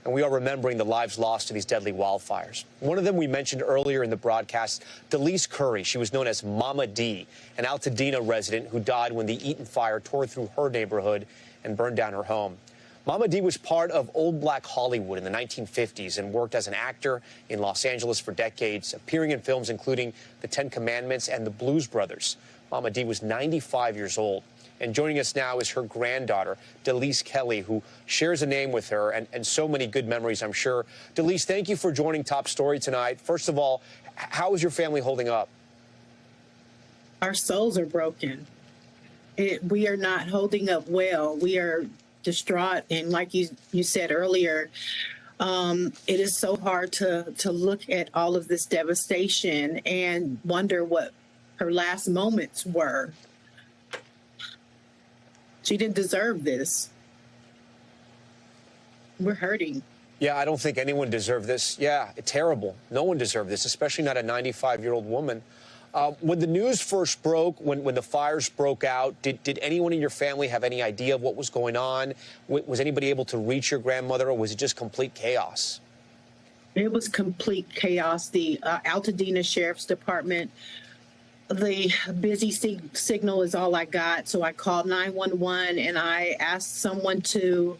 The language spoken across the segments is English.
and we are remembering the lives lost to these deadly wildfires. One of them we mentioned earlier in the broadcast, Dalyce Curry. She was known as Mama D, an Altadena resident who died when the Eaton Fire tore through her neighborhood and burned down her home. Mama D was part of old black Hollywood in the 1950s and worked as an actor in Los Angeles for decades, appearing in films including The Ten Commandments and The Blues Brothers. Mama D was 95 years old. And joining us now is her granddaughter, Dalyce Kelley, who shares a name with her and so many good memories, I'm sure. Dalyce, thank you for joining Top Story tonight. First of all, how is your family holding up? Our souls are broken. We are not holding up well. We are distraught, and like you said earlier, it is so hard to look at all of this devastation and wonder what her last moments were. She didn't deserve this. We're hurting. Yeah, I don't think anyone deserved this. Yeah, terrible. No one deserved this, especially not a 95-year-old woman. When the news first broke, when the fires broke out, did anyone in your family have any idea of what was going on? Was anybody able to reach your grandmother, or was it just complete chaos? It was complete chaos. The Altadena Sheriff's Department, the busy signal is all I got. So I called 911 and I asked someone to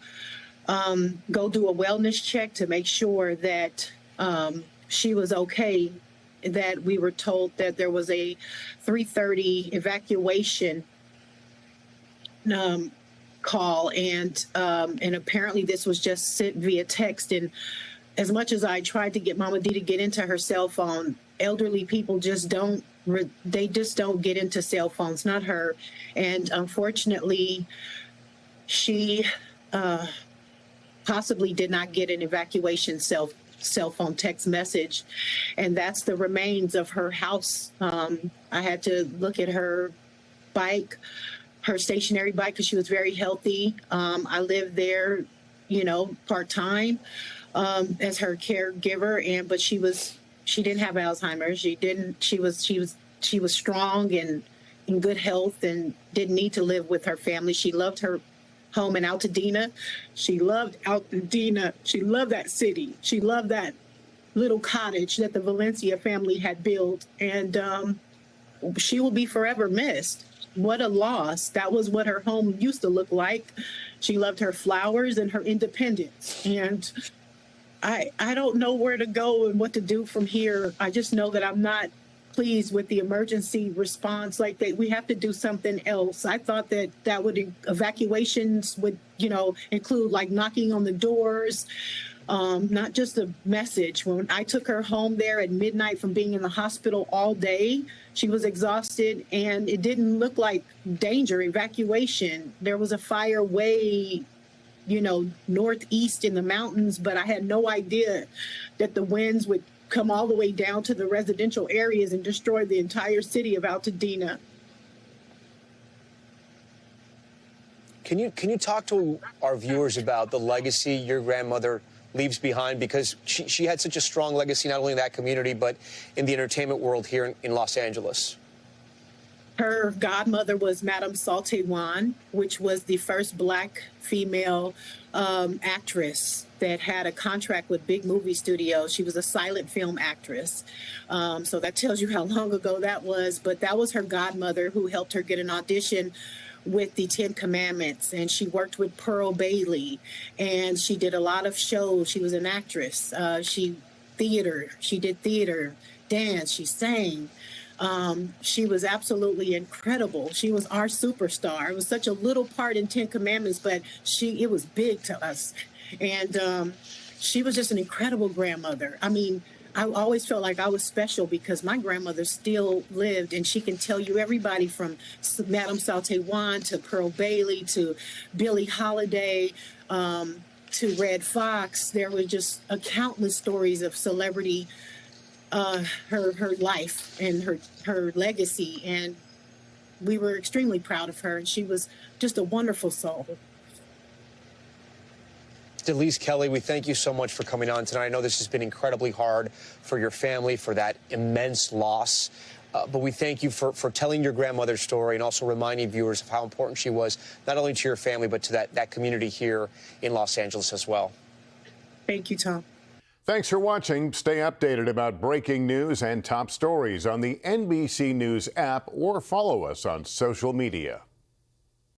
go do a wellness check to make sure that she was okay. That we were told that there was a 3:30 evacuation call, and apparently this was just sent via text. And as much as I tried to get Mama D to get into her cell phone, elderly people just don't get into cell phones, not her. And unfortunately, she possibly did not get an evacuation cell phone text message, and that's the remains of her house. I had to look at her bike, her stationary bike, because she was very healthy. I lived there, part-time as her caregiver, but she didn't have Alzheimer's. She was strong and in good health and didn't need to live with her family. She loved her home in Altadena. She loved Altadena. She loved that city. She loved that little cottage that the Valencia family had built. And she will be forever missed. What a loss. That was what her home used to look like. She loved her flowers and her independence. And I don't know where to go and what to do from here. I just know that I'm not pleased with the emergency response. Like, we have to do something else. I thought that evacuations would, include like knocking on the doors, not just a message. When I took her home there at midnight from being in the hospital all day, she was exhausted and it didn't look like danger, evacuation. There was a fire way, northeast in the mountains, but I had no idea that the winds would come all the way down to the residential areas and destroy the entire city of Altadena. Can you talk to our viewers about the legacy your grandmother leaves behind? Because she had such a strong legacy, not only in that community, but in the entertainment world here in Los Angeles. Her godmother was Madame Saltewan, which was the first Black female actress that had a contract with big movie studios. She was a silent film actress. So that tells you how long ago that was. But that was her godmother who helped her get an audition with the Ten Commandments. And she worked with Pearl Bailey. And she did a lot of shows. She was an actress. She did theater, dance, she sang. She was absolutely incredible. She was our superstar. It was such a little part in Ten Commandments, but it was big to us. And she was just an incredible grandmother. I mean, I always felt like I was special because my grandmother still lived, and she can tell you everybody from Madame Saltewan to Pearl Bailey to Billie Holiday to Red Fox. There were just countless stories of celebrity, her life and her legacy, and we were extremely proud of her, and she was just a wonderful soul. Dalyce Kelley, we thank you so much for coming on tonight. I know this has been incredibly hard for your family, for that immense loss. But we thank you for telling your grandmother's story and also reminding viewers of how important she was, not only to your family, but to that community here in Los Angeles as well. Thank you, Tom. Thanks for watching. Stay updated about breaking news and top stories on the NBC News app or follow us on social media.